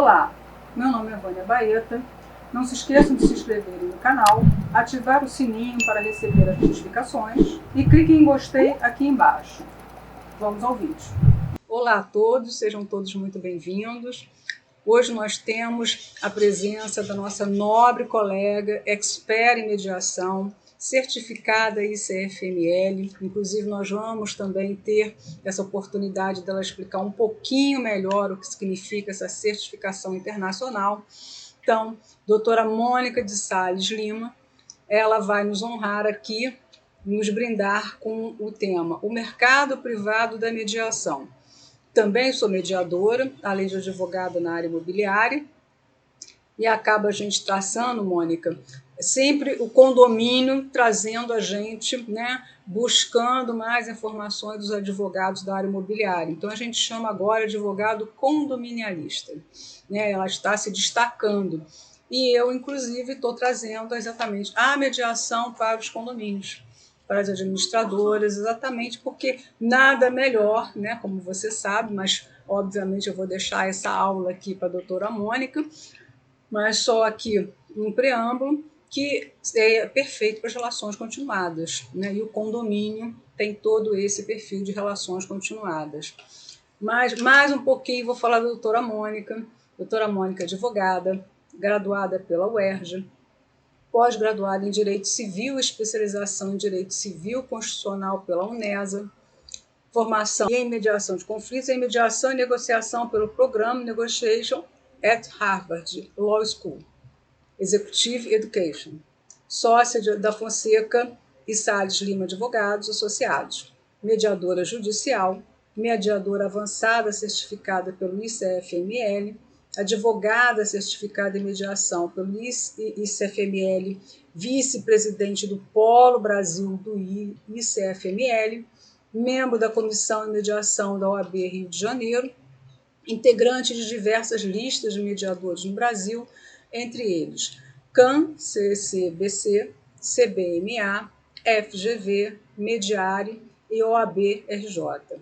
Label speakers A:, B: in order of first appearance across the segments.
A: Olá, meu nome é Vânia Baeta. Não se esqueçam de se inscreverem no canal, ativar o sininho para receber as notificações e cliquem em gostei aqui embaixo. Vamos ao vídeo. Olá a todos, sejam todos muito bem-vindos. Hoje nós temos a presença da nossa nobre colega, expert em mediação, certificada ICFML. Inclusive, nós vamos também ter essa oportunidade dela explicar um pouquinho melhor o que significa essa certificação internacional. Então, doutora Mônica de Sales Lima, ela vai nos honrar aqui, nos brindar com o tema O Mercado Privado da Mediação. Também sou mediadora, além de advogada na área imobiliária, e acaba a gente traçando, Mônica, sempre o condomínio trazendo a gente, né, buscando mais informações dos advogados da área imobiliária. Então, a gente chama agora advogado condominialista, né? Ela está se destacando. E eu, inclusive, estou trazendo exatamente a mediação para os condomínios, para as administradoras, exatamente porque nada melhor, né, como você sabe, mas, obviamente, eu vou deixar essa aula aqui para a doutora Mônica, mas só aqui um preâmbulo, que é perfeito para as relações continuadas, né? E o condomínio tem todo esse perfil de relações continuadas. Mas mais um pouquinho vou falar da doutora Mônica. Doutora Mônica é advogada, graduada pela UERJ, pós-graduada em Direito Civil, especialização em Direito Civil Constitucional pela UNESA, formação em mediação de conflitos, em mediação e negociação pelo Programa Negotiation at Harvard Law School, Executive Education, sócia da Fonseca e Sales Lima Advogados Associados, mediadora judicial, mediadora avançada certificada pelo ICFML, advogada certificada em mediação pelo ICFML, vice-presidente do Polo Brasil do ICFML, membro da Comissão de Mediação da OAB Rio de Janeiro, integrante de diversas listas de mediadores no Brasil, entre eles CAM, CCBC, CBMA, FGV, Mediare e OAB-RJ.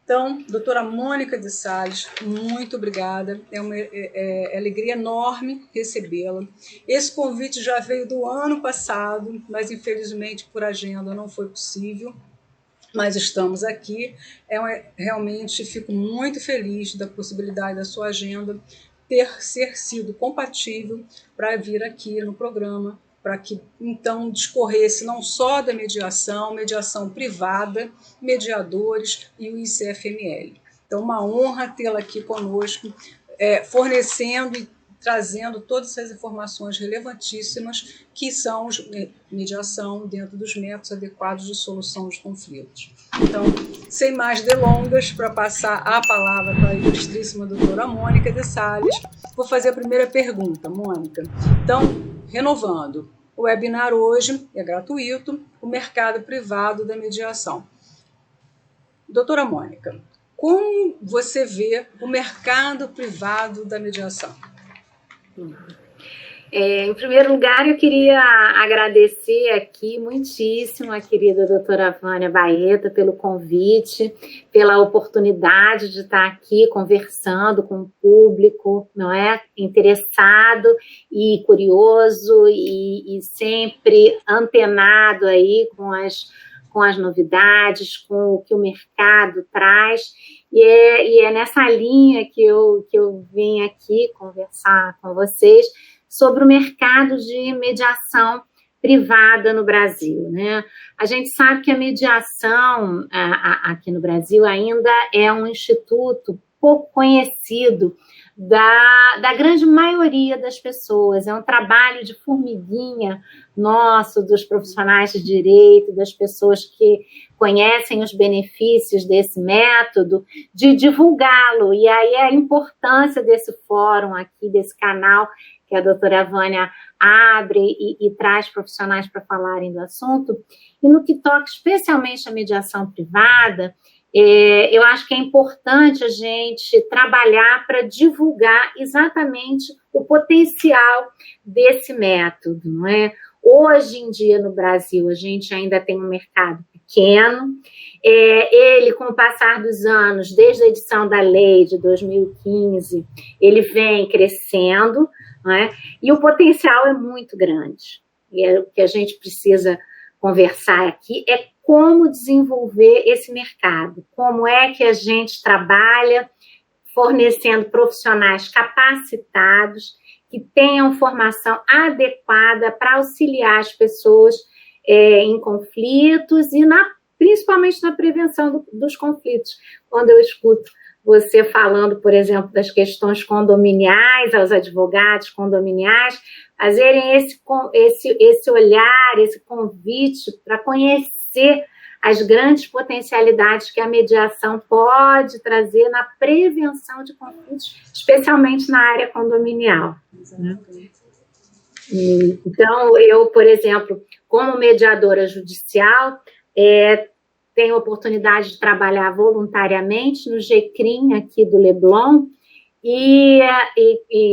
A: Então, doutora Mônica de Sales, muito obrigada, é uma alegria enorme recebê-la. Esse convite já veio do ano passado, mas infelizmente por agenda não foi possível, mas estamos aqui. Realmente fico muito feliz da possibilidade da sua agenda ser sido compatível para vir aqui no programa, para que então discorresse não só da mediação privada, mediadores e o ICFML. Então, uma honra tê-la aqui conosco, fornecendo e trazendo todas essas informações relevantíssimas que são mediação dentro dos métodos adequados de solução de conflitos. Então, sem mais delongas, para passar a palavra para a ilustríssima doutora Mônica de Sales, vou fazer a primeira pergunta, Mônica. Então, renovando, o webinar hoje é gratuito, o mercado privado da mediação. Doutora Mônica, como você vê o mercado privado da mediação?
B: Em primeiro lugar, eu queria agradecer aqui muitíssimo a querida doutora Vânia Baeta pelo convite, pela oportunidade de estar aqui conversando com o público, não é? Interessado e curioso e sempre antenado aí com as novidades, com o que o mercado traz. E é nessa linha que eu vim aqui conversar com vocês sobre o mercado de mediação privada no Brasil, né? A gente sabe que a mediação aqui no Brasil ainda é um instituto pouco conhecido da grande maioria das pessoas. É um trabalho de formiguinha nosso, dos profissionais de direito, das pessoas que conhecem os benefícios desse método, de divulgá-lo. E aí a importância desse fórum aqui, desse canal que a doutora Vânia abre e traz profissionais para falarem do assunto. E no que toca especialmente à mediação privada, eu acho que é importante a gente trabalhar para divulgar exatamente o potencial desse método, não é? Hoje em dia, no Brasil, a gente ainda tem um mercado pequeno. Ele, com o passar dos anos, desde a edição da lei de 2015, ele vem crescendo, né? E o potencial é muito grande. E o que a gente precisa conversar aqui é como desenvolver esse mercado, como é que a gente trabalha fornecendo profissionais capacitados que tenham formação adequada para auxiliar as pessoas em conflitos e principalmente na prevenção dos conflitos. Quando eu escuto você falando, por exemplo, das questões condominiais, aos advogados condominiais, fazerem esse olhar, esse convite para conhecer as grandes potencialidades que a mediação pode trazer na prevenção de conflitos, especialmente na área condominial. Né? Então, eu, por exemplo, como mediadora judicial, tenho a oportunidade de trabalhar voluntariamente no GCRIM aqui do Leblon, e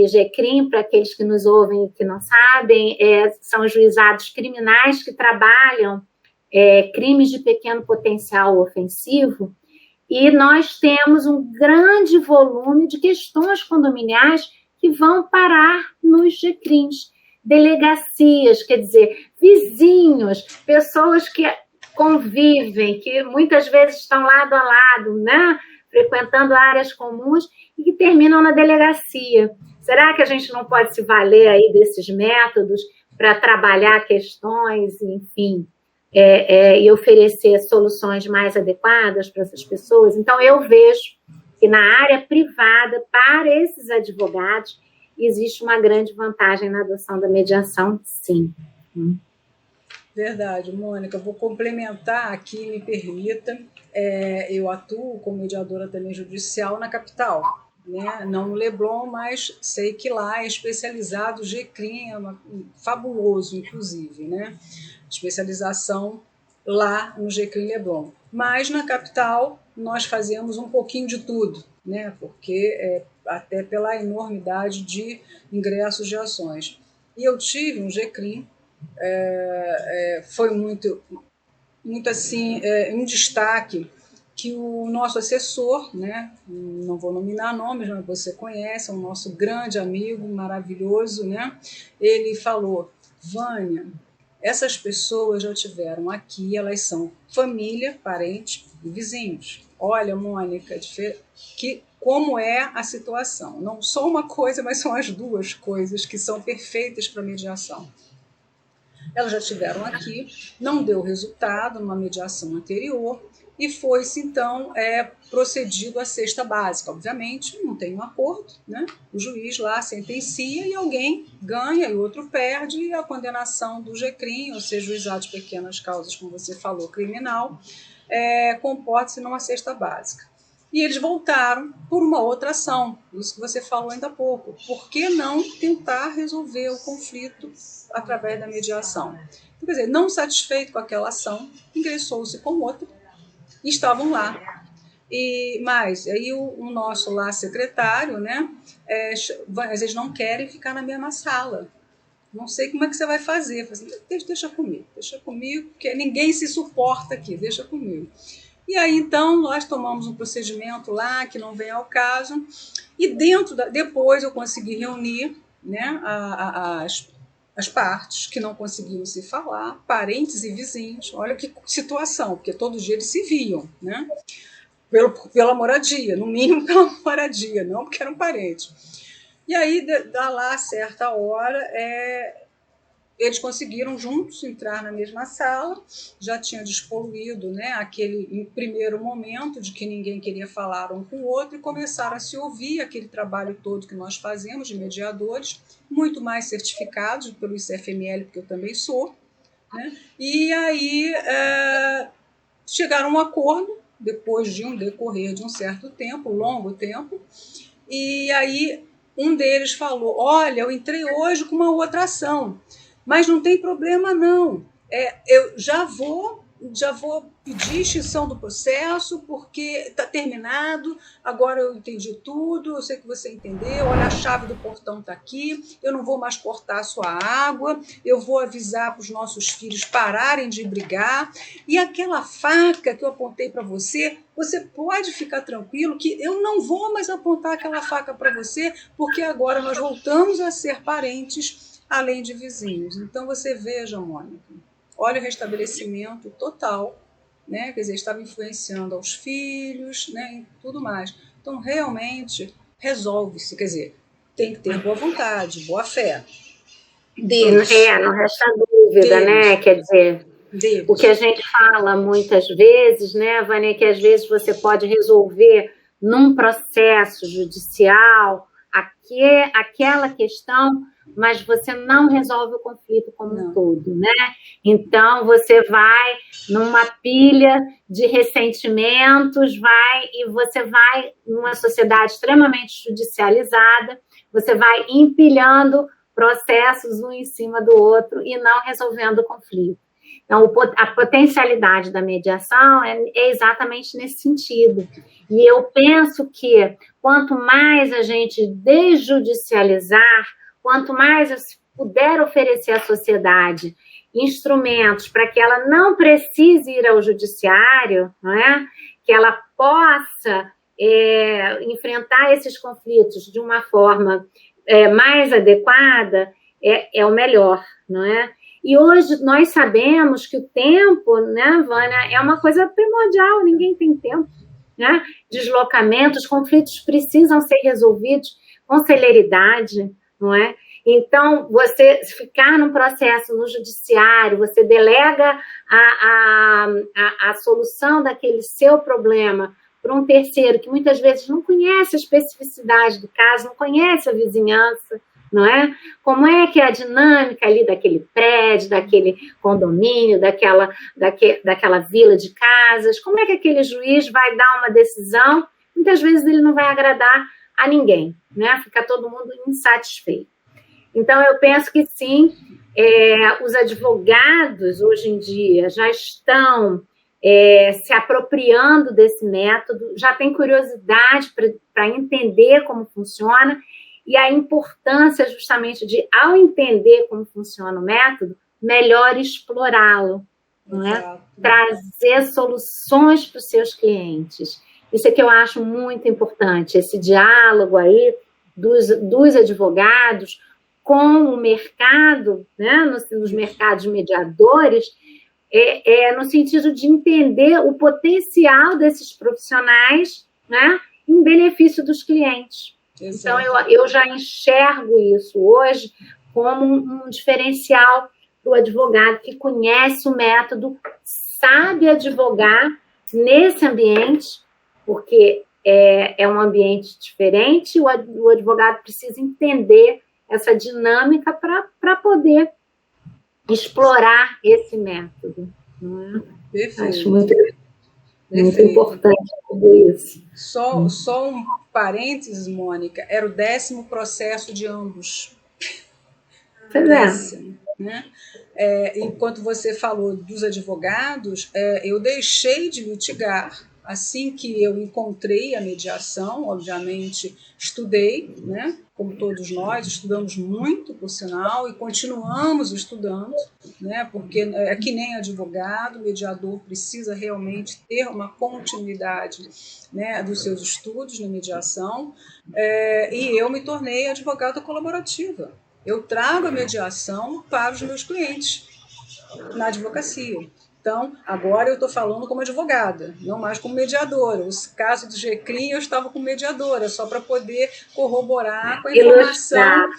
B: GCRIM, para aqueles que nos ouvem e que não sabem, são juizados criminais que trabalham crimes de pequeno potencial ofensivo, e nós temos um grande volume de questões condominiais que vão parar nos GCRIMs, delegacias, quer dizer, vizinhos, pessoas que convivem, que muitas vezes estão lado a lado, né, frequentando áreas comuns e que terminam na delegacia. Será que a gente não pode se valer aí desses métodos para trabalhar questões, enfim, e oferecer soluções mais adequadas para essas pessoas? Então, eu vejo que na área privada, para esses advogados, existe uma grande vantagem na adoção da mediação, sim.
A: Verdade, Mônica. Vou complementar aqui, me permita. Eu atuo como mediadora também judicial na capital, né? Não no Leblon, mas sei que lá é especializado, o GCRIM fabuloso, inclusive, né? Especialização lá no GCRIM Leblon. Mas na capital nós fazemos um pouquinho de tudo, né? Porque até pela enormidade de ingressos de ações. E eu tive um GCRIM, foi muito assim, um destaque que o nosso assessor, né, não vou nominar nomes, mas você conhece, é um nosso grande amigo, maravilhoso, né, ele falou: Vânia, essas pessoas já tiveram aqui, elas são família, parente e vizinhos. Olha, Mônica, como é a situação. Não só uma coisa, mas são as duas coisas que são perfeitas para mediação. Elas já estiveram aqui, não deu resultado numa mediação anterior e foi-se, então, procedido à cesta básica. Obviamente, não tem um acordo, né? O juiz lá sentencia e alguém ganha e o outro perde, e a condenação do GCRIM, ou seja, juizado de pequenas causas, como você falou, criminal, comporta-se numa cesta básica. E eles voltaram por uma outra ação, isso que você falou ainda há pouco. Por que não tentar resolver o conflito através da mediação? Então, quer dizer, não satisfeito com aquela ação, ingressou-se com outra e estavam lá. Mas aí o nosso lá secretário, né, mas eles não querem ficar na mesma sala. Não sei como é que você vai fazer. Deixa comigo, porque ninguém se suporta aqui, deixa comigo. E aí, então, nós tomamos um procedimento lá, que não vem ao caso, e depois eu consegui reunir, né, as partes que não conseguiam se falar, parentes e vizinhos. Olha que situação, porque todo dia eles se viam, né, pela moradia, no mínimo pela moradia, não porque eram parentes. E aí, dá lá certa hora, eles conseguiram juntos entrar na mesma sala, já tinha despoluído, né, aquele primeiro momento de que ninguém queria falar um com o outro, e começaram a se ouvir, aquele trabalho todo que nós fazemos de mediadores, muito mais certificados pelo ICFML, porque eu também sou, né? E aí chegaram a um acordo, depois de decorrer de um certo tempo, longo tempo, e aí um deles falou: olha, eu entrei hoje com uma outra ação, mas não tem problema não, eu já vou já vou pedir extinção do processo porque está terminado, agora eu entendi tudo, eu sei que você entendeu, olha, a chave do portão está aqui, eu não vou mais cortar a sua água, eu vou avisar para os nossos filhos pararem de brigar, e aquela faca que eu apontei para você, você pode ficar tranquilo que eu não vou mais apontar aquela faca para você, porque agora nós voltamos a ser parentes, além de vizinhos. Então você veja, Mônica, olha o restabelecimento total, né? Quer dizer, estava influenciando aos filhos, né? E tudo mais. Então, realmente, resolve-se. Quer dizer, tem que ter boa vontade, boa fé deles.
B: Não resta dúvida, deles, né? Quer dizer, deles. O que a gente fala muitas vezes, né, Vânia, que às vezes você pode resolver num processo judicial aquela questão, mas você não resolve o conflito como um todo, né? Então, você vai numa pilha de ressentimentos, e você vai numa sociedade extremamente judicializada, você vai empilhando processos um em cima do outro e não resolvendo o conflito. Então, a potencialidade da mediação é exatamente nesse sentido. E eu penso que quanto mais a gente desjudicializar, quanto mais eu puder oferecer à sociedade instrumentos para que ela não precise ir ao judiciário, não é? Que ela possa enfrentar esses conflitos de uma forma mais adequada, é o melhor, não é? E hoje nós sabemos que o tempo, né, Vânia, é uma coisa primordial, ninguém tem tempo, né? Deslocamentos, conflitos precisam ser resolvidos com celeridade, não é? Então, você ficar num processo no judiciário, você delega a solução daquele seu problema para um terceiro que muitas vezes não conhece a especificidade do caso, não conhece a vizinhança, não é? Como é que é a dinâmica ali daquele prédio, daquele condomínio, daquela vila de casas, como é que aquele juiz vai dar uma decisão? Muitas vezes ele não vai agradar a ninguém, né? Fica todo mundo insatisfeito. Então, eu penso que sim, os advogados hoje em dia já estão se apropriando desse método, já tem curiosidade para entender como funciona, e a importância justamente de, ao entender como funciona o método, melhor explorá-lo, não é? Trazer soluções para os seus clientes. Isso é que eu acho muito importante, esse diálogo aí dos advogados com o mercado, né, nos mercados mediadores, no sentido de entender o potencial desses profissionais, né, em benefício dos clientes. Exato. Então, eu já enxergo isso hoje como um diferencial para o advogado que conhece o método, sabe advogar nesse ambiente, porque é um ambiente diferente, o advogado precisa entender essa dinâmica para poder explorar esse método. Não é?
A: Perfeito.
B: Acho muito importante tudo isso.
A: Só um parênteses, Mônica, era o 10º processo de ambos. Décimo, né? Enquanto você falou dos advogados, eu deixei de litigar assim que eu encontrei a mediação. Obviamente estudei, né? Como todos nós, estudamos muito, por sinal, e continuamos estudando, né? Porque é que nem advogado, o mediador precisa realmente ter uma continuidade, né, dos seus estudos na mediação, e eu me tornei advogada colaborativa. Eu trago a mediação para os meus clientes na advocacia. Então, agora eu estou falando como advogada, não mais como mediadora. Os casos do GCRIM eu estava como mediadora, só para poder corroborar com a informação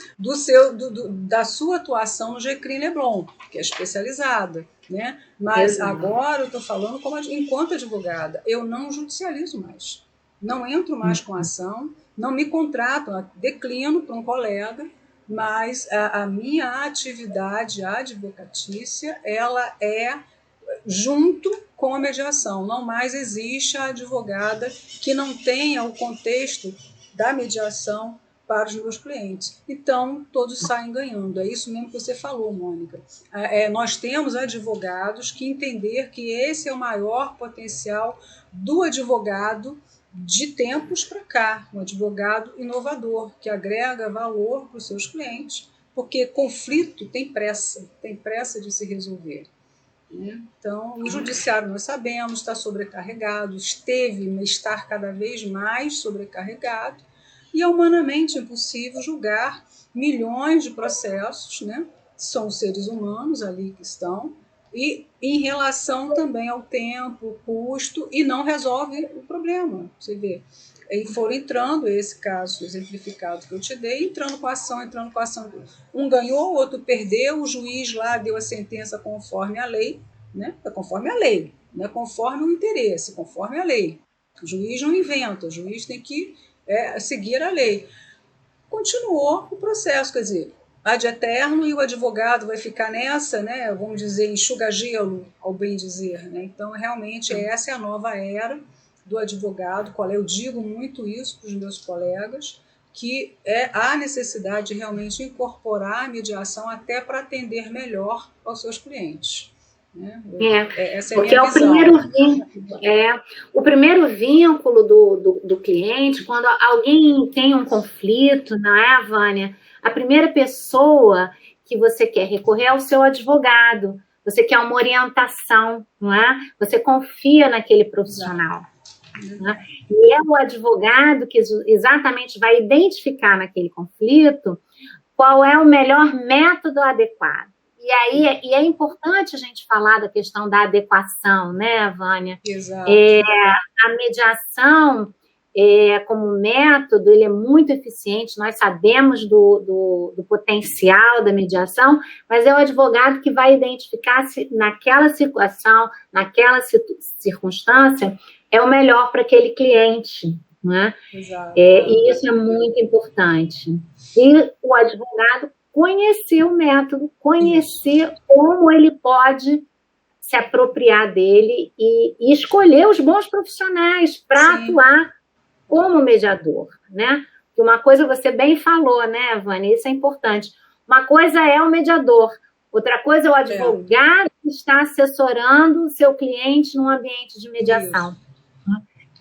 A: da sua atuação no GCRIM Leblon, que é especializada, né? Mas agora eu estou falando enquanto advogada. Eu não judicializo mais, não entro mais com ação, não me contratam, declino para um colega, mas a minha atividade advocatícia, ela é junto com a mediação. Não mais existe a advogada que não tenha o contexto da mediação para os meus clientes. Então, todos saem ganhando. É isso mesmo que você falou, Mônica. Nós temos advogados que entender que esse é o maior potencial do advogado de tempos para cá, um advogado inovador, que agrega valor para os seus clientes, porque conflito tem pressa de se resolver. Então, o judiciário, nós sabemos, está sobrecarregado, está cada vez mais sobrecarregado, e é humanamente impossível julgar milhões de processos, né? São seres humanos ali que estão, e em relação também ao tempo, custo, e não resolve o problema. Você vê, e foram entrando, esse caso exemplificado que eu te dei, entrando com a ação. Um ganhou, o outro perdeu, o juiz lá deu a sentença conforme a lei, né? Conforme a lei, não é conforme o interesse, conforme a lei. O juiz não inventa, o juiz tem que seguir a lei. Continuou o processo, quer dizer, ad eterno, e o advogado vai ficar nessa, né, vamos dizer, enxuga-gelo, ao bem dizer. Né? Então, realmente, essa é a nova era do advogado. Eu digo muito isso para os meus colegas, que há necessidade de realmente incorporar a mediação até para atender melhor aos seus clientes. Né? Essa é a
B: porque
A: minha visão.
B: O primeiro vínculo do cliente, quando alguém tem um conflito, não é, Vânia? A primeira pessoa que você quer recorrer é o seu advogado. Você quer uma orientação, não é? Você confia naquele profissional. Né? E é o advogado que exatamente vai identificar naquele conflito qual é o melhor método adequado. E é importante a gente falar da questão da adequação, né, Vânia?
A: Exato.
B: A mediação, como método, ele é muito eficiente, nós sabemos do potencial da mediação, mas é o advogado que vai identificar se naquela situação, naquela circunstância, é o melhor para aquele cliente. Né?
A: Exato.
B: E isso é muito importante. E o advogado conhecer o método, conhecer como ele pode se apropriar dele e escolher os bons profissionais para atuar como mediador, né? Porque uma coisa você bem falou, né, Vânia? Isso é importante. Uma coisa é o mediador, outra coisa é o advogado que está assessorando o seu cliente num ambiente de mediação. Isso.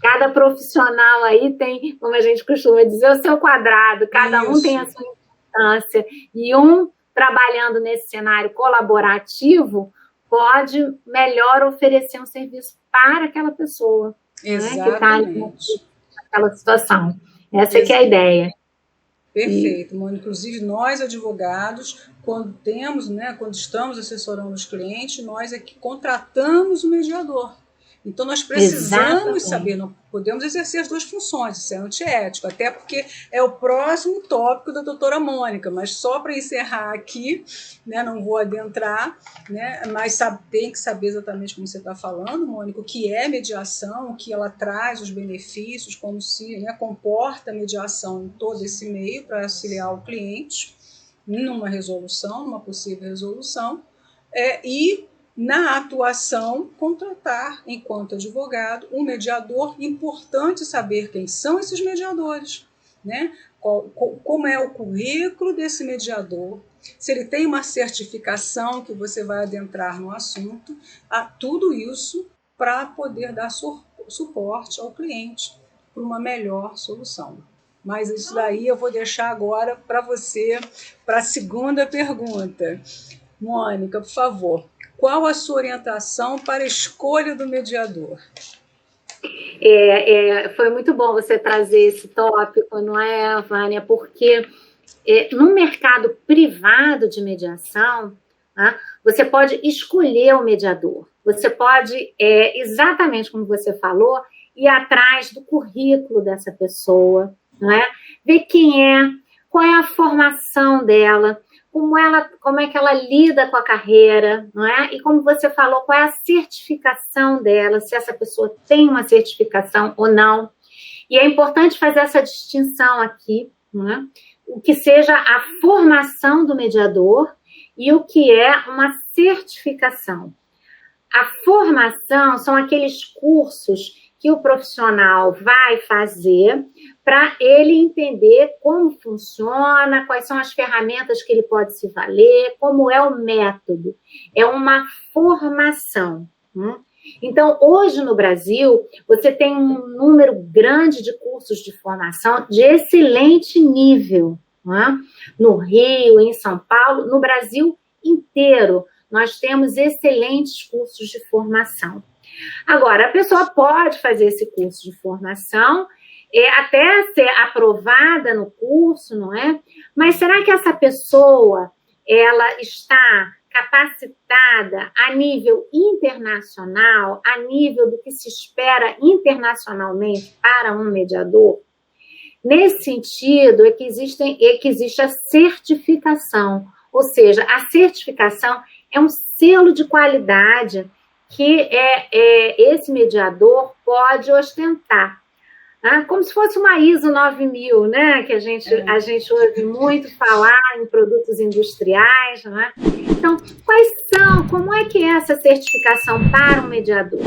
B: Cada profissional aí tem, como a gente costuma dizer, o seu quadrado, cada um tem a sua importância, e um trabalhando nesse cenário colaborativo pode melhor oferecer um serviço para aquela pessoa, né, que está naquela situação. Essa que é a ideia.
A: Perfeito, Mônica. Inclusive, nós, advogados, quando estamos assessorando os clientes, nós é que contratamos o mediador. Então, nós precisamos saber, não podemos exercer as duas funções, isso é antiético, até porque é o próximo tópico da doutora Mônica, mas só para encerrar aqui, né, não vou adentrar, né, mas tem que saber exatamente como você está falando, Mônica, o que é mediação, o que ela traz, os benefícios, como se comporta a mediação em todo esse meio para auxiliar o cliente numa resolução, numa possível resolução, e na atuação, contratar, enquanto advogado, um mediador. Importante saber quem são esses mediadores, né? Como é o currículo desse mediador, se ele tem uma certificação, que você vai adentrar no assunto, tudo isso para poder dar suporte ao cliente para uma melhor solução. Mas isso daí eu vou deixar agora para você, para a segunda pergunta. Mônica, por favor, qual a sua orientação para a escolha do mediador?
B: Foi muito bom você trazer esse tópico, não é, Vânia? Porque no mercado privado de mediação, né, você pode escolher o mediador. Você pode, exatamente como você falou, ir atrás do currículo dessa pessoa, né? Ver quem é, qual é a formação dela, como é que ela lida com a carreira, não é? E como você falou, qual é a certificação dela, se essa pessoa tem uma certificação ou não. E é importante fazer essa distinção aqui, não é? O que seja a formação do mediador e o que é uma certificação. A formação são aqueles cursos que o profissional vai fazer para ele entender como funciona, quais são as ferramentas que ele pode se valer, como é o método. É uma formação. Então, hoje no Brasil, você tem um número grande de cursos de formação de excelente nível. No Rio, em São Paulo, no Brasil inteiro, nós temos excelentes cursos de formação. Agora, a pessoa pode fazer esse curso de formação, até ser aprovada no curso, não é? Mas será que essa pessoa, ela está capacitada a nível internacional, a nível do que se espera internacionalmente para um mediador? Nesse sentido, é que existe a certificação, ou seja, a certificação é um selo de qualidade que esse mediador pode ostentar. Como se fosse uma ISO 9000, né? Que a gente ouve muito falar em produtos industriais. Né? Então, como é que é essa certificação para um mediador?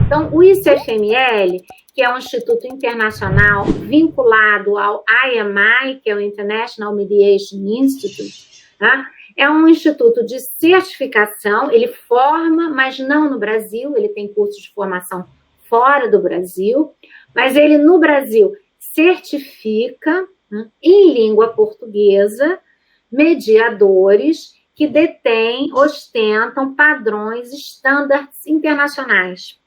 B: Então, o ICFML, que é um instituto internacional vinculado ao IMI, que é o International Mediation Institute, né? É um instituto de certificação, ele forma, mas não no Brasil, ele tem cursos de formação fora do Brasil, mas ele no Brasil certifica, né, em língua portuguesa, mediadores que ostentam padrões, estándares internacionais.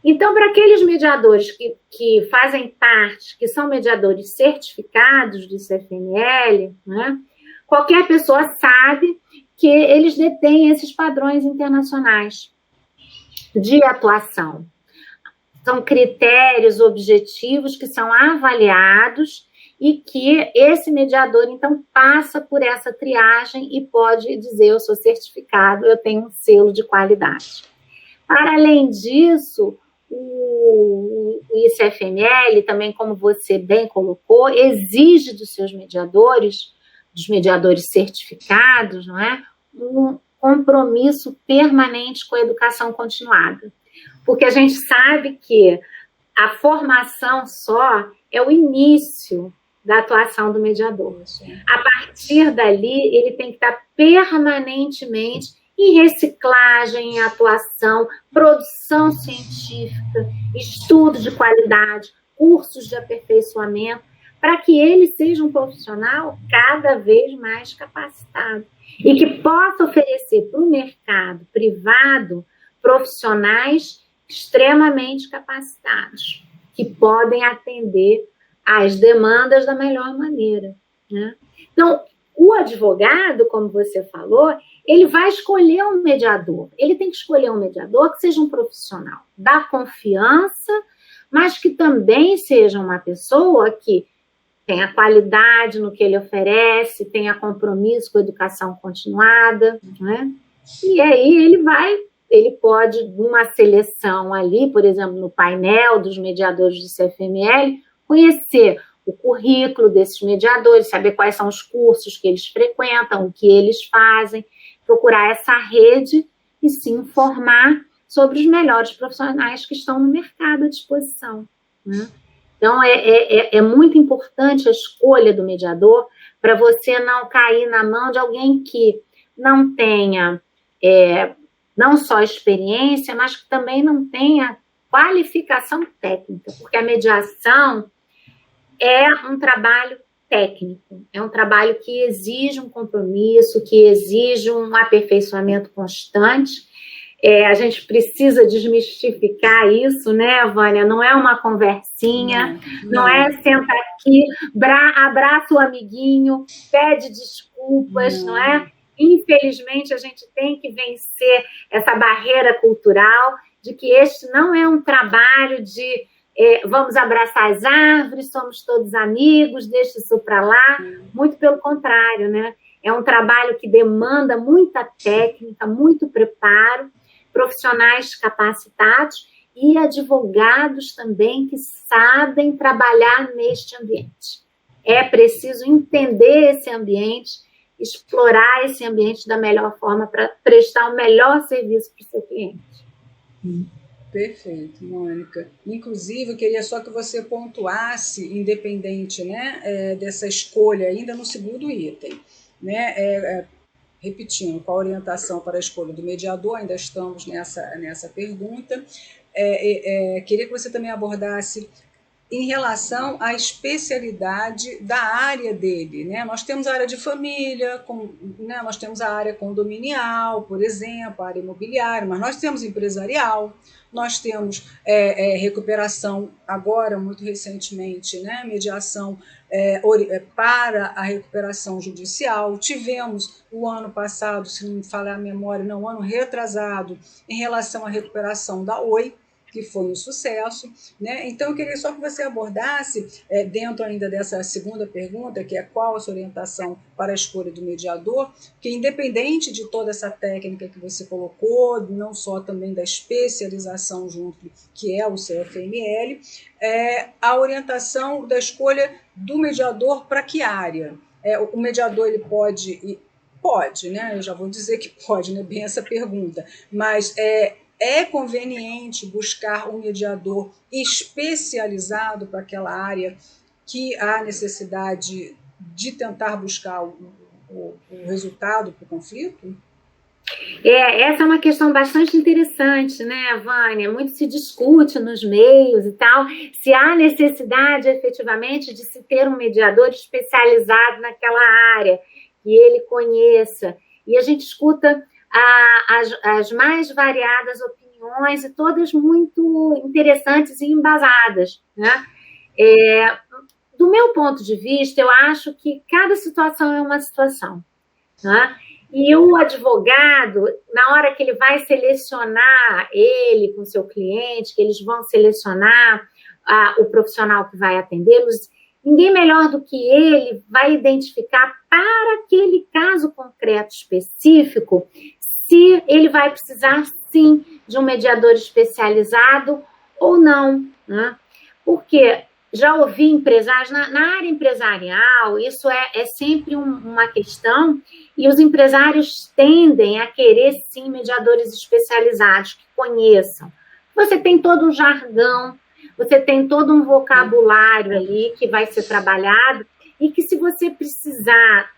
B: Então, para aqueles mediadores que fazem parte, que são mediadores certificados do CFML, né, qualquer pessoa sabe que eles detêm esses padrões internacionais de atuação. São critérios objetivos que são avaliados e que esse mediador, então, passa por essa triagem e pode dizer, eu sou certificado, eu tenho um selo de qualidade. Para além disso, o ICFML, também, como você bem colocou, exige dos seus mediadores, dos mediadores certificados, não é? Um compromisso permanente com a educação continuada. Porque a gente sabe que a formação só é o início da atuação do mediador. A partir dali, ele tem que estar permanentemente em reciclagem, em atuação, produção científica, estudo de qualidade, cursos de aperfeiçoamento, para que ele seja um profissional cada vez mais capacitado e que possa oferecer para o mercado privado profissionais extremamente capacitados, que podem atender às demandas da melhor maneira, né? Então, o advogado, como você falou, ele vai escolher um mediador. Ele tem que escolher um mediador que seja um profissional da confiança, mas que também seja uma pessoa que tenha qualidade no que ele oferece, tenha compromisso com a educação continuada, né? E aí ele pode, numa seleção ali, por exemplo, no painel dos mediadores do CFML, conhecer o currículo desses mediadores, saber quais são os cursos que eles frequentam, o que eles fazem, procurar essa rede e se informar sobre os melhores profissionais que estão no mercado à disposição, né? Então, é muito importante a escolha do mediador para você não cair na mão de alguém que não tenha não só experiência, mas que também não tenha qualificação técnica, porque a mediação é um trabalho técnico, é um trabalho que exige um compromisso, que exige um aperfeiçoamento constante. A gente precisa desmistificar isso, né, Vânia? Não é uma conversinha, não é sentar aqui, abraça o amiguinho, pede desculpas, não é? Infelizmente, a gente tem que vencer essa barreira cultural de que este não é um trabalho de vamos abraçar as árvores, somos todos amigos, deixa isso para lá. Muito pelo contrário, né? É um trabalho que demanda muita técnica, muito preparo, profissionais capacitados e advogados também que sabem trabalhar neste ambiente. É preciso entender esse ambiente, explorar esse ambiente da melhor forma para prestar o melhor serviço para o seu cliente.
A: Perfeito, Mônica. Inclusive, eu queria só que você pontuasse, independente, né, dessa escolha, ainda no segundo item, né, repetindo, com a orientação para a escolha do mediador, ainda estamos nessa pergunta. Queria que você também abordasse em relação à especialidade da área dele, né? Nós temos a área de família, né? Nós temos a área condominial, por exemplo, a área imobiliária, mas nós temos empresarial, nós temos recuperação agora, muito recentemente, né? Mediação para a recuperação judicial. Tivemos o ano passado, se não me falhar a memória, não, ano retrasado, em relação à recuperação da Oi, que foi um sucesso, né? Então eu queria só que você abordasse, dentro ainda dessa segunda pergunta, que é qual a sua orientação para a escolha do mediador, que independente de toda essa técnica que você colocou, não só também da especialização junto, que é o CFML, a orientação da escolha do mediador para que área? O mediador ele pode, né? Eu já vou dizer que pode, né? Bem essa pergunta, mas é conveniente buscar um mediador especializado para aquela área que há necessidade de tentar buscar o resultado para o conflito?
B: Essa é uma questão bastante interessante, né, Vânia? Muito se discute nos meios e tal, se há necessidade efetivamente de se ter um mediador especializado naquela área, que ele conheça. E a gente escuta as mais variadas opiniões e todas muito interessantes e embasadas, né? Do meu ponto de vista, eu acho que cada situação é uma situação, né? E o advogado, na hora que ele vai selecionar ele com seu cliente, que eles vão selecionar o profissional que vai atendê-los, ninguém melhor do que ele vai identificar para aquele caso concreto específico se ele vai precisar, sim, de um mediador especializado ou não, né? Porque já ouvi empresários, na área empresarial, isso é sempre uma questão, e os empresários tendem a querer, sim, mediadores especializados, que conheçam. Você tem todo um jargão, você tem todo um vocabulário ali que vai ser trabalhado, e que se você precisar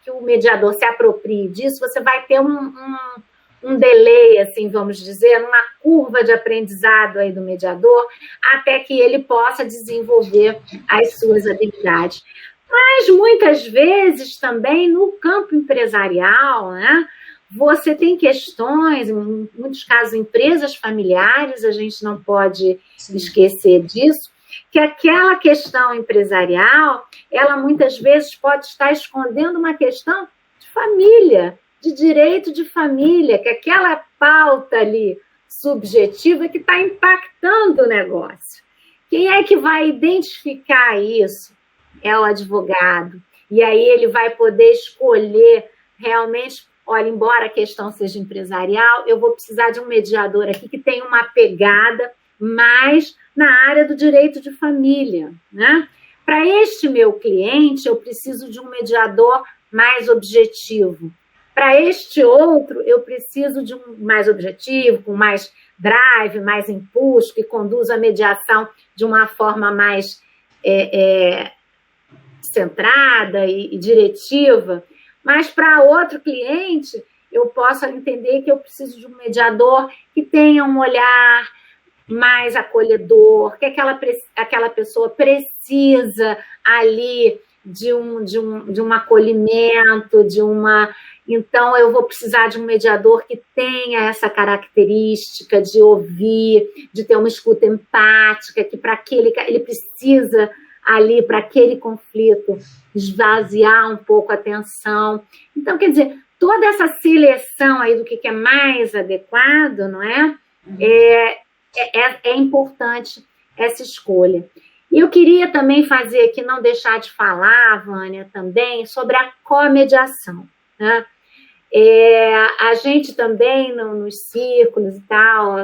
B: que o mediador se aproprie disso, você vai ter um delay, assim, vamos dizer, uma curva de aprendizado aí do mediador, até que ele possa desenvolver as suas habilidades. Mas, muitas vezes, também, no campo empresarial, né, você tem questões, em muitos casos, empresas familiares, a gente não pode esquecer disso, que aquela questão empresarial, ela muitas vezes pode estar escondendo uma questão de família, de direito de família, que aquela pauta ali subjetiva que está impactando o negócio. Quem é que vai identificar isso? É o advogado. E aí ele vai poder escolher realmente, olha, embora a questão seja empresarial, eu vou precisar de um mediador aqui que tenha uma pegada mais na área do direito de família, né? Para este meu cliente, eu preciso de um mediador mais objetivo. Para este outro, eu preciso de um mais objetivo, com mais drive, mais impulso, que conduza a mediação de uma forma mais centrada e diretiva. Mas para outro cliente, eu posso entender que eu preciso de um mediador que tenha um olhar mais acolhedor, que aquela pessoa precisa ali de um acolhimento, Então, eu vou precisar de um mediador que tenha essa característica de ouvir, de ter uma escuta empática, que para ele precisa ali, para aquele conflito, esvaziar um pouco a tensão. Então, quer dizer, toda essa seleção aí do que é mais adequado, não é? É importante essa escolha. E eu queria também fazer aqui, não deixar de falar, Vânia, também, sobre a comediação, né? A gente também, nos círculos e tal,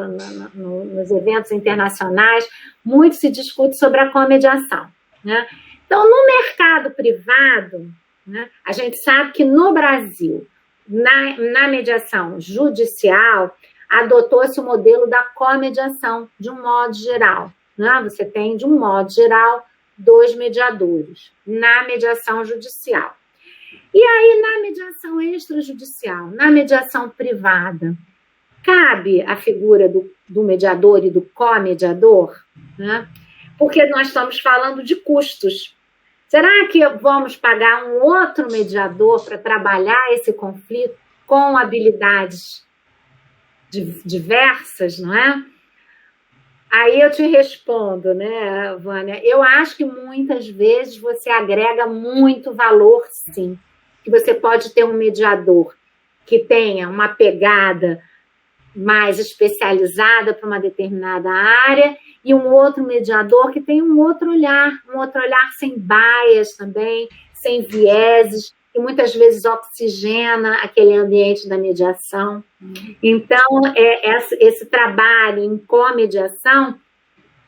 B: nos eventos internacionais, muito se discute sobre a comediação, né? Então, no mercado privado, né, a gente sabe que no Brasil, na mediação judicial, adotou-se o modelo da comediação, de um modo geral. Né? Você tem, de um modo geral, 2 mediadores na mediação judicial. E aí, na mediação extrajudicial, na mediação privada, cabe a figura do mediador e do comediador? Né? Porque nós estamos falando de custos. Será que vamos pagar um outro mediador para trabalhar esse conflito com habilidades diversas, não é? Aí eu te respondo, né, Vânia? Eu acho que muitas vezes você agrega muito valor, sim. Que você pode ter um mediador que tenha uma pegada mais especializada para uma determinada área e um outro mediador que tem um outro olhar sem bias também, sem vieses, que muitas vezes oxigena aquele ambiente da mediação. Então, esse trabalho em comediação,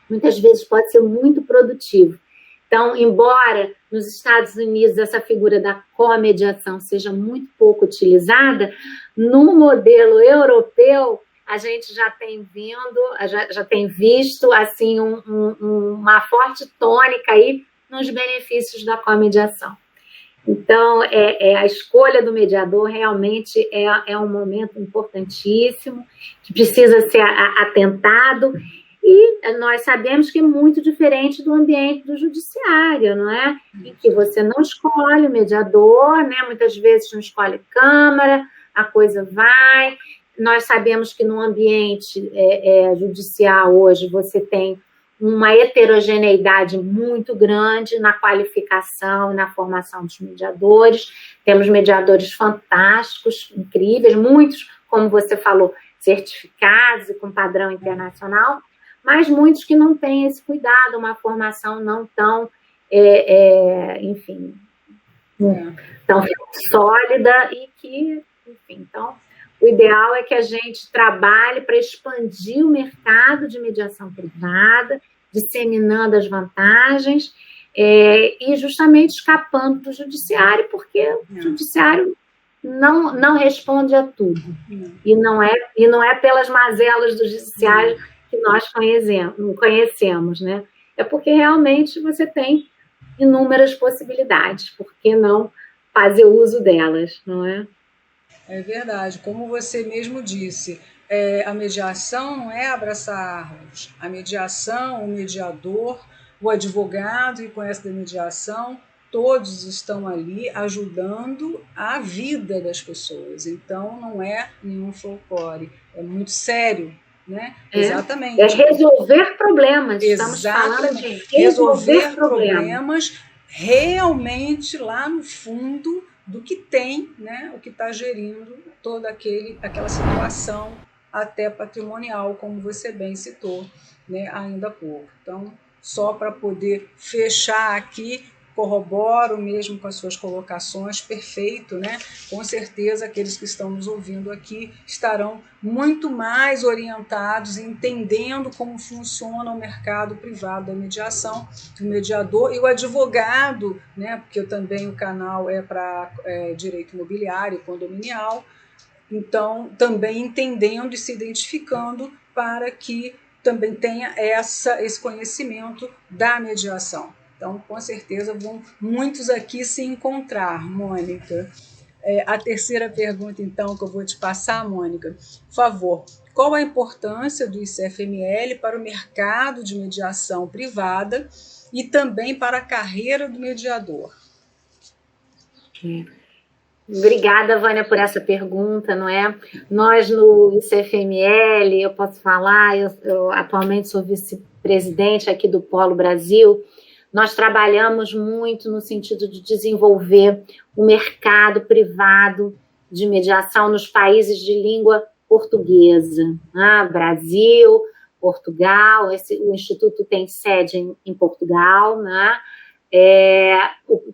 B: muitas vezes pode ser muito produtivo. Então, embora nos Estados Unidos essa figura da comediação seja muito pouco utilizada, no modelo europeu, a gente já tem visto assim, uma forte tônica aí nos benefícios da comediação. Então, a escolha do mediador realmente é um momento importantíssimo, que precisa ser atentado, e nós sabemos que é muito diferente do ambiente do judiciário, não é? Em que você não escolhe o mediador, né? Muitas vezes não escolhe Câmara, a coisa vai. Nós sabemos que no ambiente judicial hoje você tem uma heterogeneidade muito grande na qualificação e na formação dos mediadores. Temos mediadores fantásticos, incríveis, muitos, como você falou, certificados e com padrão internacional, mas muitos que não têm esse cuidado, uma formação não tão, tão sólida e que, enfim, então, o ideal é que a gente trabalhe para expandir o mercado de mediação privada, disseminando as vantagens e justamente escapando do judiciário, porque o judiciário não responde a tudo. E não é pelas mazelas do judiciário que nós conhecemos, né? É porque realmente você tem inúmeras possibilidades, por que não fazer uso delas, não é?
A: É verdade, como você mesmo disse, a mediação não é abraçar árvores. A mediação, o mediador, o advogado que conhece da mediação, todos estão ali ajudando a vida das pessoas. Então, não é nenhum folclore, é muito sério, né? Exatamente.
B: É resolver problemas. Estamos falando de resolver problemas
A: realmente lá no fundo do que tem, né, o que está gerindo toda aquela situação até patrimonial, como você bem citou, né, ainda há pouco. Então, só para poder fechar aqui, corroboro mesmo com as suas colocações, perfeito, né? Com certeza aqueles que estão nos ouvindo aqui estarão muito mais orientados, entendendo como funciona o mercado privado da mediação, o mediador e o advogado, né? Porque também o canal é para direito imobiliário e condominial, então também entendendo e se identificando para que também tenha esse conhecimento da mediação. Então, com certeza, vão muitos aqui se encontrar, Mônica. A terceira pergunta, então, que eu vou te passar, Mônica, por favor, qual a importância do ICFML para o mercado de mediação privada e também para a carreira do mediador?
B: Obrigada, Vânia, por essa pergunta, não é? Nós, no ICFML, eu posso falar, eu atualmente sou vice-presidente aqui do Polo Brasil. Nós trabalhamos muito no sentido de desenvolver o mercado privado de mediação nos países de língua portuguesa, né? Brasil, Portugal, o Instituto tem sede em Portugal, né?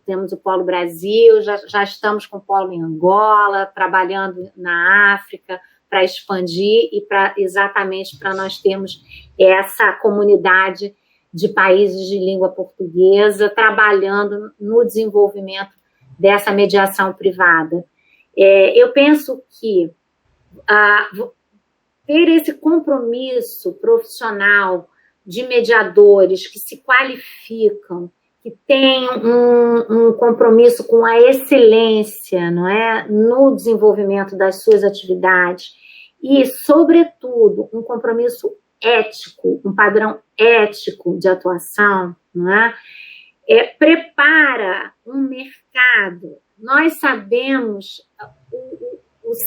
B: Temos o Polo Brasil, já estamos com o Polo em Angola, trabalhando na África para expandir e exatamente para nós termos essa comunidade de países de língua portuguesa, trabalhando no desenvolvimento dessa mediação privada. Eu penso que ter esse compromisso profissional de mediadores que se qualificam, que têm um compromisso com a excelência, não é, no desenvolvimento das suas atividades e, sobretudo, um compromisso ético, um padrão ético de atuação, não é? Prepara um mercado. Nós sabemos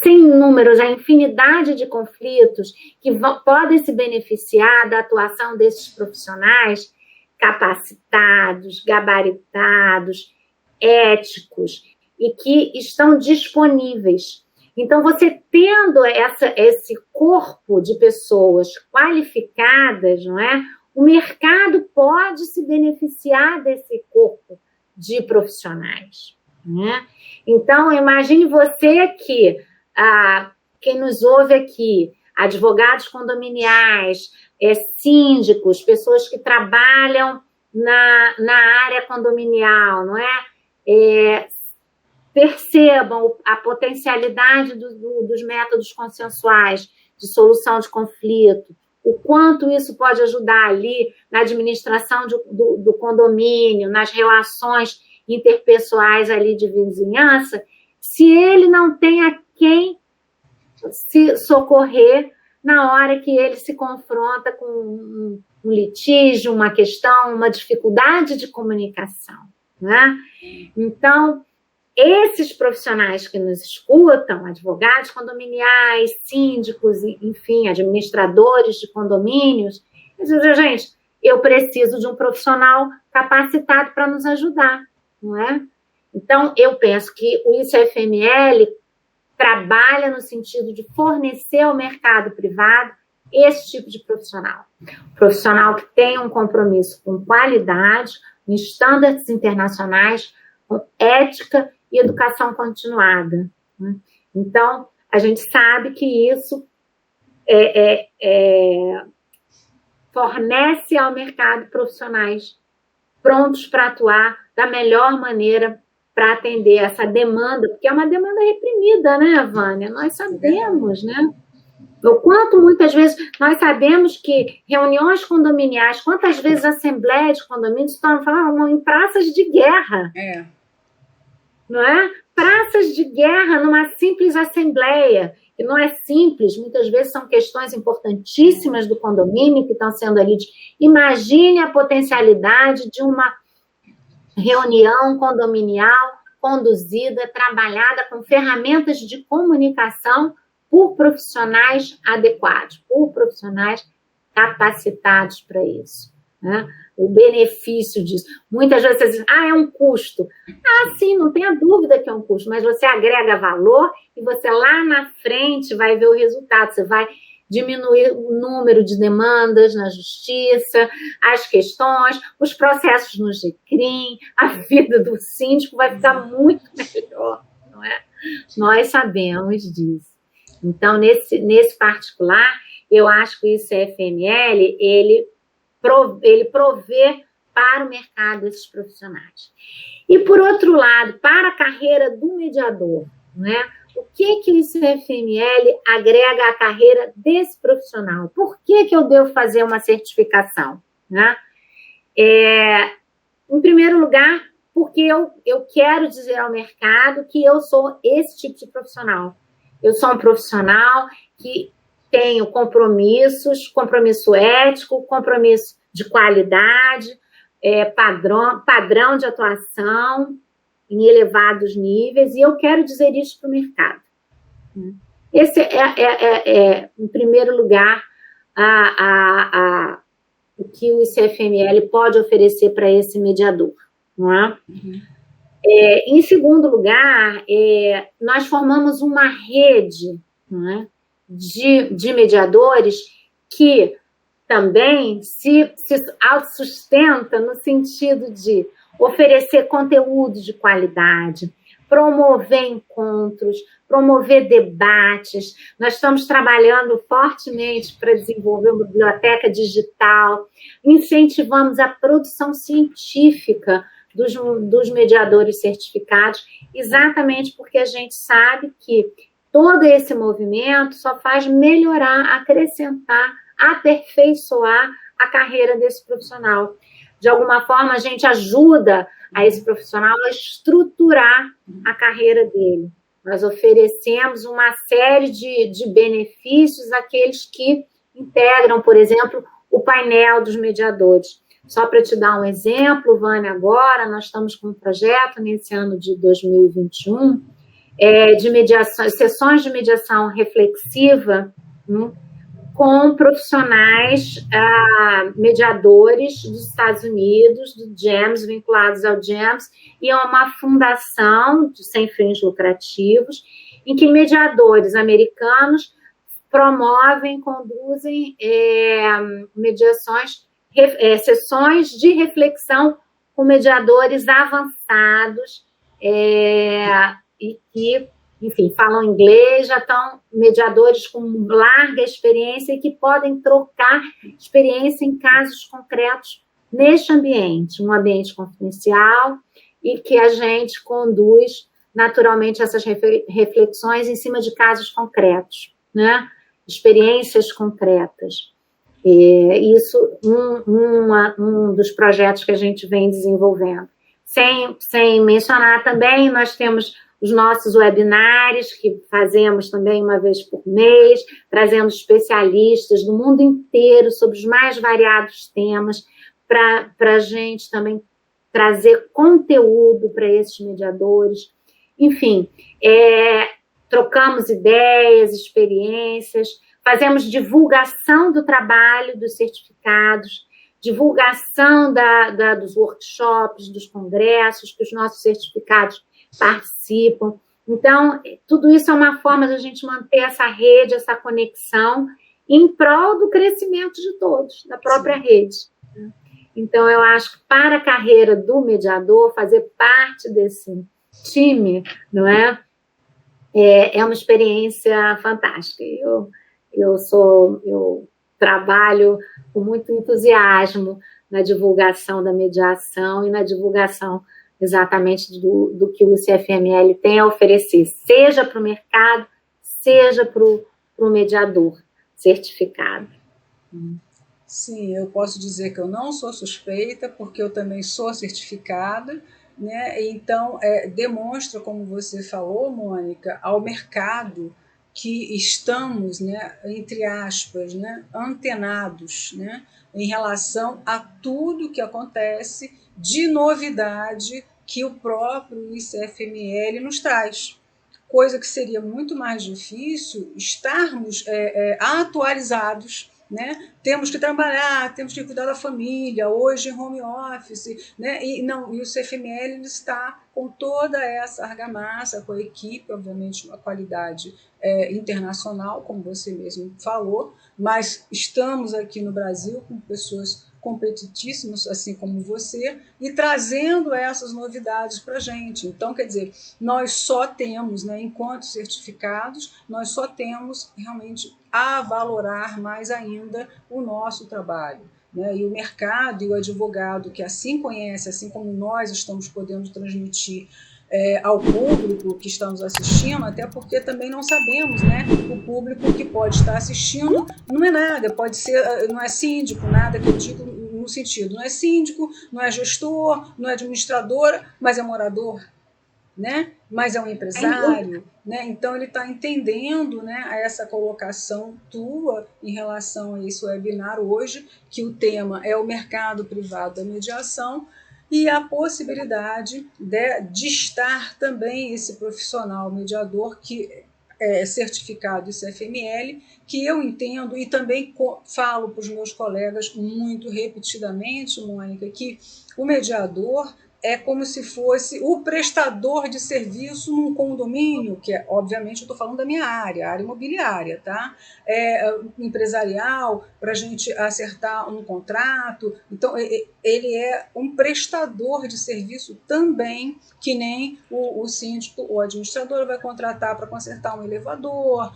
B: sem números, a infinidade de conflitos que podem se beneficiar da atuação desses profissionais capacitados, gabaritados, éticos e que estão disponíveis. Então, você tendo esse corpo de pessoas qualificadas, não é? O mercado pode se beneficiar desse corpo de profissionais, né? Então, imagine você aqui, quem nos ouve aqui, advogados condominiais, síndicos, pessoas que trabalham na área condominial, não é? Percebam a potencialidade dos métodos consensuais de solução de conflito, o quanto isso pode ajudar ali na administração do condomínio, nas relações interpessoais ali de vizinhança, se ele não tem a quem se socorrer na hora que ele se confronta com um litígio, uma questão, uma dificuldade de comunicação, né? Então, esses profissionais que nos escutam, advogados condominiais, síndicos, enfim, administradores de condomínios, dizem, gente, eu preciso de um profissional capacitado para nos ajudar, não é? Então, eu penso que o ICFML trabalha no sentido de fornecer ao mercado privado esse tipo de profissional. Profissional que tem um compromisso com qualidade, com estándares internacionais, com ética e educação continuada. Então, a gente sabe que isso fornece ao mercado profissionais prontos para atuar da melhor maneira para atender essa demanda, porque é uma demanda reprimida, né, Vânia? Nós sabemos, né? O quanto muitas vezes nós sabemos que reuniões condominiais, quantas vezes assembleias de condomínios estão em praças de guerra. Não é? Praças de guerra numa simples assembleia, que não é simples, muitas vezes são questões importantíssimas do condomínio que estão sendo ali. Imagine a potencialidade de uma reunião condominial conduzida, trabalhada com ferramentas de comunicação por profissionais adequados, por profissionais capacitados para isso, né? O benefício disso. Muitas vezes você diz, é um custo. Sim, não tenha dúvida que é um custo, mas você agrega valor e você lá na frente vai ver o resultado. Você vai diminuir o número de demandas na justiça, as questões, os processos no GCRIM, a vida do síndico vai ficar muito melhor, não é? Nós sabemos disso. Então, nesse particular, eu acho que o ICFML, ele provê para o mercado esses profissionais. E, por outro lado, para a carreira do mediador, né? O que o ICFML agrega à carreira desse profissional? Por que eu devo fazer uma certificação? Né? Em primeiro lugar, porque eu quero dizer ao mercado que eu sou esse tipo de profissional. Eu sou um profissional que tenho compromisso ético, compromisso de qualidade, padrão de atuação em elevados níveis, e eu quero dizer isso para o mercado. Esse em primeiro lugar, o que o ICFML pode oferecer para esse mediador. Não é? Em segundo lugar, nós formamos uma rede, não é, de mediadores que também se autossustenta no sentido de oferecer conteúdo de qualidade, promover encontros, promover debates. Nós estamos trabalhando fortemente para desenvolver uma biblioteca digital, incentivamos a produção científica dos mediadores certificados, exatamente porque a gente sabe que todo esse movimento só faz melhorar, acrescentar, aperfeiçoar a carreira desse profissional. De alguma forma, a gente ajuda a esse profissional a estruturar a carreira dele. Nós oferecemos uma série de benefícios àqueles que integram, por exemplo, o painel dos mediadores. Só para te dar um exemplo, Vânia, agora nós estamos com um projeto nesse ano de 2021 de mediação, sessões de mediação reflexiva com profissionais mediadores dos Estados Unidos, do GEMS, vinculados ao GEMS, e é uma fundação sem fins lucrativos, em que mediadores americanos promovem, conduzem sessões de reflexão com mediadores avançados e que, enfim, falam inglês, já estão mediadores com larga experiência e que podem trocar experiência em casos concretos neste ambiente, um ambiente confidencial, e que a gente conduz naturalmente essas reflexões em cima de casos concretos, né? Experiências concretas. Isso um dos projetos que a gente vem desenvolvendo. Sem mencionar também, nós temos os nossos webinários, que fazemos também uma vez por mês, trazendo especialistas do mundo inteiro sobre os mais variados temas, para a gente também trazer conteúdo para esses mediadores. Enfim, trocamos ideias, experiências, fazemos divulgação do trabalho dos certificados, divulgação dos workshops, dos congressos que os nossos certificados participam. Então, tudo isso é uma forma de a gente manter essa rede, essa conexão, em prol do crescimento de todos, da própria rede. Então, eu acho que para a carreira do mediador, fazer parte desse time, não é? É uma experiência fantástica. Eu trabalho com muito entusiasmo na divulgação da mediação e na divulgação exatamente do que o CFML tem a oferecer, seja para o mercado, seja para o mediador certificado.
A: Sim, eu posso dizer que eu não sou suspeita, porque eu também sou certificada, né? Então, demonstra, como você falou, Mônica, ao mercado que estamos, né, entre aspas, né, antenados, né, em relação a tudo que acontece de novidade que o próprio ICFML nos traz. Coisa que seria muito mais difícil estarmos atualizados, né? Temos que trabalhar, temos que cuidar da família, hoje em home office, né? E o CFML está com toda essa argamassa, com a equipe, obviamente uma qualidade internacional, como você mesmo falou, mas estamos aqui no Brasil com pessoas competitíssimos, assim como você, e trazendo essas novidades para a gente. Então, quer dizer, nós só temos, né, enquanto certificados, nós só temos realmente a valorar mais ainda o nosso trabalho. Né? E o mercado e o advogado que assim conhece, assim como nós estamos podendo transmitir ao público que está nos assistindo, até porque também não sabemos, né? O público que pode estar assistindo não é nada, pode ser, não é síndico, nada que eu digo no sentido, não é síndico, não é gestor, não é administrador, mas é morador, né? Mas é um empresário, né? Então ele está entendendo, né, essa colocação tua em relação a esse webinar hoje, que o tema é o mercado privado da mediação, e a possibilidade de estar também esse profissional mediador que é certificado ICFML, que eu entendo e também falo para os meus colegas muito repetidamente, Mônica, que o mediador é como se fosse o prestador de serviço num condomínio, que obviamente eu estou falando da minha área, a área imobiliária, tá? Empresarial, para a gente acertar um contrato. Então, ele é um prestador de serviço também, que nem o síndico, o administrador vai contratar para consertar um elevador,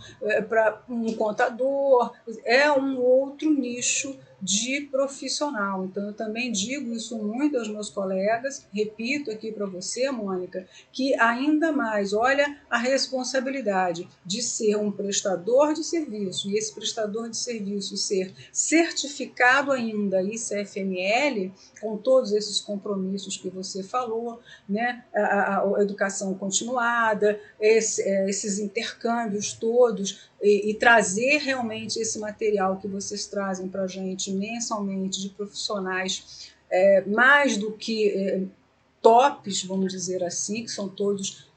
A: para um contador, é um outro nicho de profissional. Então, eu também digo isso muito aos meus colegas, repito aqui para você, Mônica, que ainda mais, olha a responsabilidade de ser um prestador de serviço, e esse prestador de serviço ser certificado ainda ICFML, com todos esses compromissos que você falou, né? A educação continuada, esses intercâmbios todos, e trazer realmente esse material que vocês trazem para a gente mensalmente de profissionais mais do que tops, vamos dizer assim, que são todos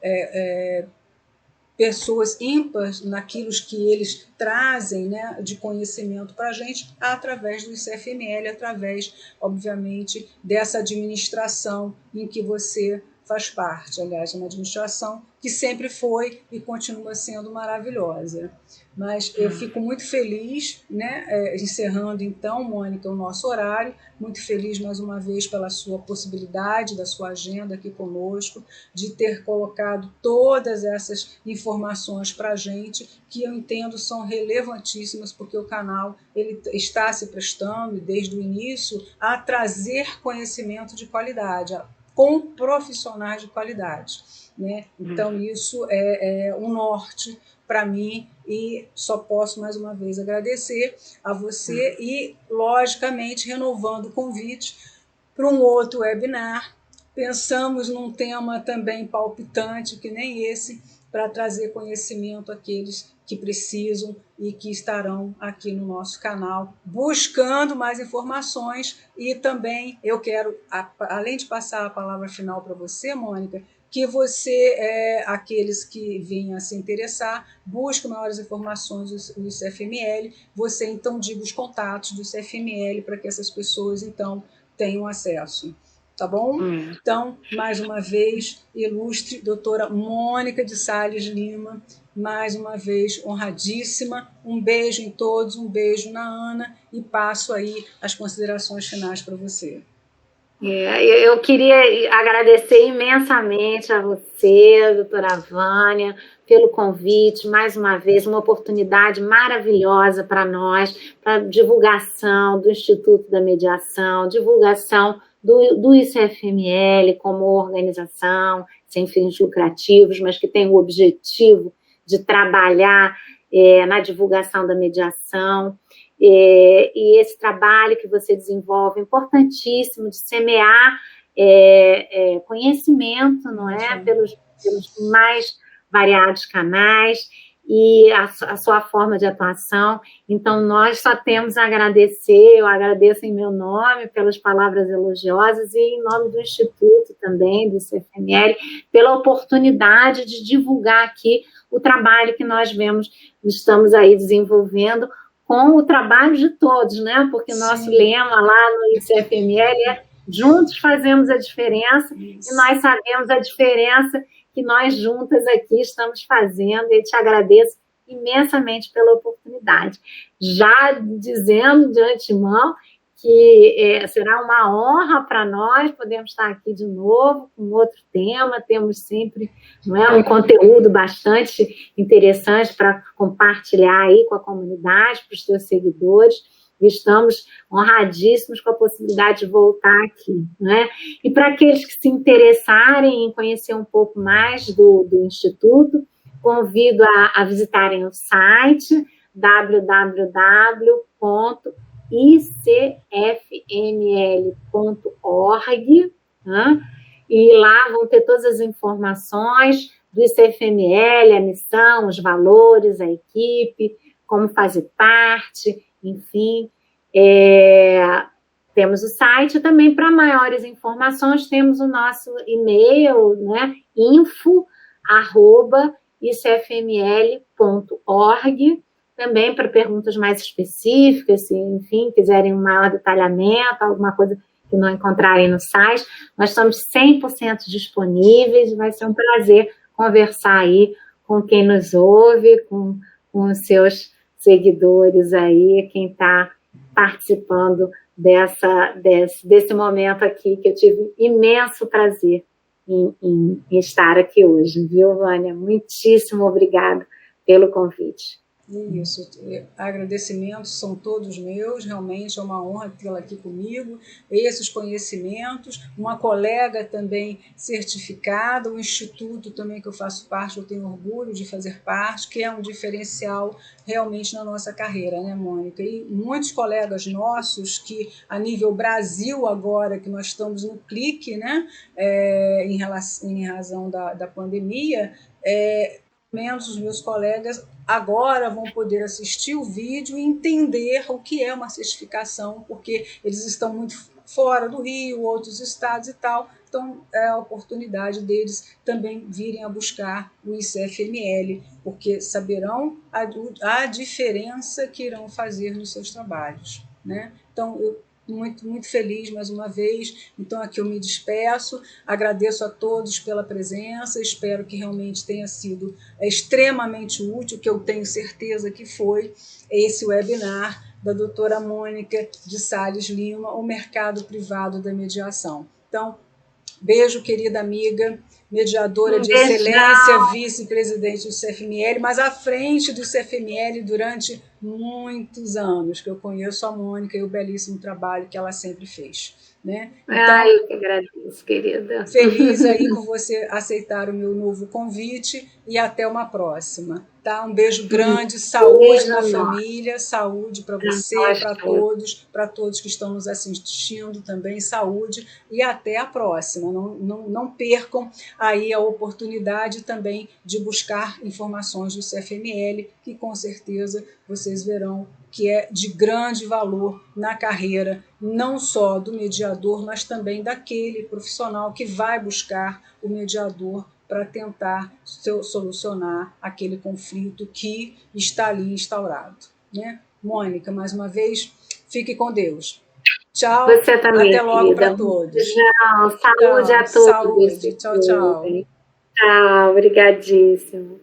A: pessoas ímpares naquilo que eles trazem, né, de conhecimento para a gente, através do ICFML, através, obviamente, dessa administração em que você faz parte. Aliás, é uma administração que sempre foi e continua sendo maravilhosa. Mas eu fico muito feliz, né, encerrando então, Mônica, o nosso horário, muito feliz mais uma vez pela sua possibilidade, da sua agenda aqui conosco, de ter colocado todas essas informações para a gente, que eu entendo são relevantíssimas, porque o canal ele está se prestando, desde o início, a trazer conhecimento de qualidade, com profissionais de qualidade, né? Então, isso é um norte para mim, e só posso mais uma vez agradecer a você e, logicamente, renovando o convite para um outro webinar. Pensamos num tema também palpitante, que nem esse, para trazer conhecimento àqueles que precisam e que estarão aqui no nosso canal, buscando mais informações. E também eu quero, além de passar a palavra final para você, Mônica, que você, aqueles que venham a se interessar, busque maiores informações do ICFML, você então diga os contatos do ICFML para que essas pessoas então tenham acesso. Tá bom? Então, mais uma vez, ilustre doutora Mônica de Salles Lima, mais uma vez honradíssima. Um beijo em todos, um beijo na Ana, e passo aí as considerações finais para você.
B: Eu queria agradecer imensamente a você, doutora Vânia, pelo convite, mais uma vez, uma oportunidade maravilhosa para nós, para divulgação do Instituto da Mediação, divulgação do ICFML como organização sem fins lucrativos, mas que tem o objetivo de trabalhar na divulgação da mediação. E esse trabalho que você desenvolve, importantíssimo, de semear conhecimento, não é? Pelos mais variados canais, e a sua forma de atuação. Então, nós só temos a agradecer, eu agradeço em meu nome pelas palavras elogiosas e em nome do Instituto também, do CFML, pela oportunidade de divulgar aqui o trabalho que nós estamos aí desenvolvendo com o trabalho de todos, né? Porque nosso lema lá no ICFML é juntos fazemos a diferença. Isso. E nós sabemos a diferença que nós juntas aqui estamos fazendo, e te agradeço imensamente pela oportunidade. Já dizendo de antemão que será uma honra para nós podermos estar aqui de novo com outro tema. Temos sempre, não é, um conteúdo bastante interessante para compartilhar aí com a comunidade, para os seus seguidores. Estamos honradíssimos com a possibilidade de voltar aqui, né? E para aqueles que se interessarem em conhecer um pouco mais do Instituto, convido a visitarem o site www.icfml.org, né? E lá vão ter todas as informações do ICFML, a missão, os valores, a equipe, como fazer parte, enfim. Temos o site também. Para maiores informações, temos o nosso e-mail, né, info@icfml.org, também para perguntas mais específicas, se, enfim, quiserem um maior detalhamento, alguma coisa que não encontrarem no site. Nós estamos 100% disponíveis, vai ser um prazer conversar aí com quem nos ouve, com os seus seguidores aí, quem está participando desse momento aqui, que eu tive imenso prazer em estar aqui hoje, viu, Vânia? Muitíssimo obrigada pelo convite.
A: Isso, agradecimentos são todos meus, realmente é uma honra tê-la aqui comigo, esses conhecimentos, uma colega também certificada, um instituto também que eu faço parte, eu tenho orgulho de fazer parte, que é um diferencial realmente na nossa carreira, né, Mônica? E muitos colegas nossos que, a nível Brasil agora, que nós estamos no clique, né, em razão da pandemia, menos os meus colegas agora vão poder assistir o vídeo e entender o que é uma certificação, porque eles estão muito fora do Rio, outros estados e tal, então é a oportunidade deles também virem a buscar o ICFML, porque saberão a diferença que irão fazer nos seus trabalhos, né? Então, eu muito, muito feliz mais uma vez. Então, aqui eu me despeço, agradeço a todos pela presença, espero que realmente tenha sido extremamente útil, que eu tenho certeza que foi, esse webinar da doutora Mônica de Salles Lima, o mercado privado da mediação. Então, beijo, querida amiga, mediadora de excelência, vice-presidente do CFML, mas à frente do CFML durante muitos anos, que eu conheço a Mônica e o belíssimo trabalho que ela sempre fez, né?
B: Então, eu que agradeço, querida.
A: Feliz aí por você aceitar o meu novo convite e até uma próxima. Tá? Um beijo grande, saúde na família, saúde para você, para todos que estão nos assistindo também, saúde e até a próxima. Não percam aí a oportunidade também de buscar informações do CFML, que com certeza vocês verão que é de grande valor na carreira, não só do mediador, mas também daquele profissional que vai buscar o mediador para tentar solucionar aquele conflito que está ali instaurado, né? Mônica, mais uma vez, fique com Deus. Tchau.
B: Você também,
A: até logo para todos.
B: Tchau, saúde a todos.
A: Saúde. Tchau, tchau.
B: Tchau, obrigadíssimo.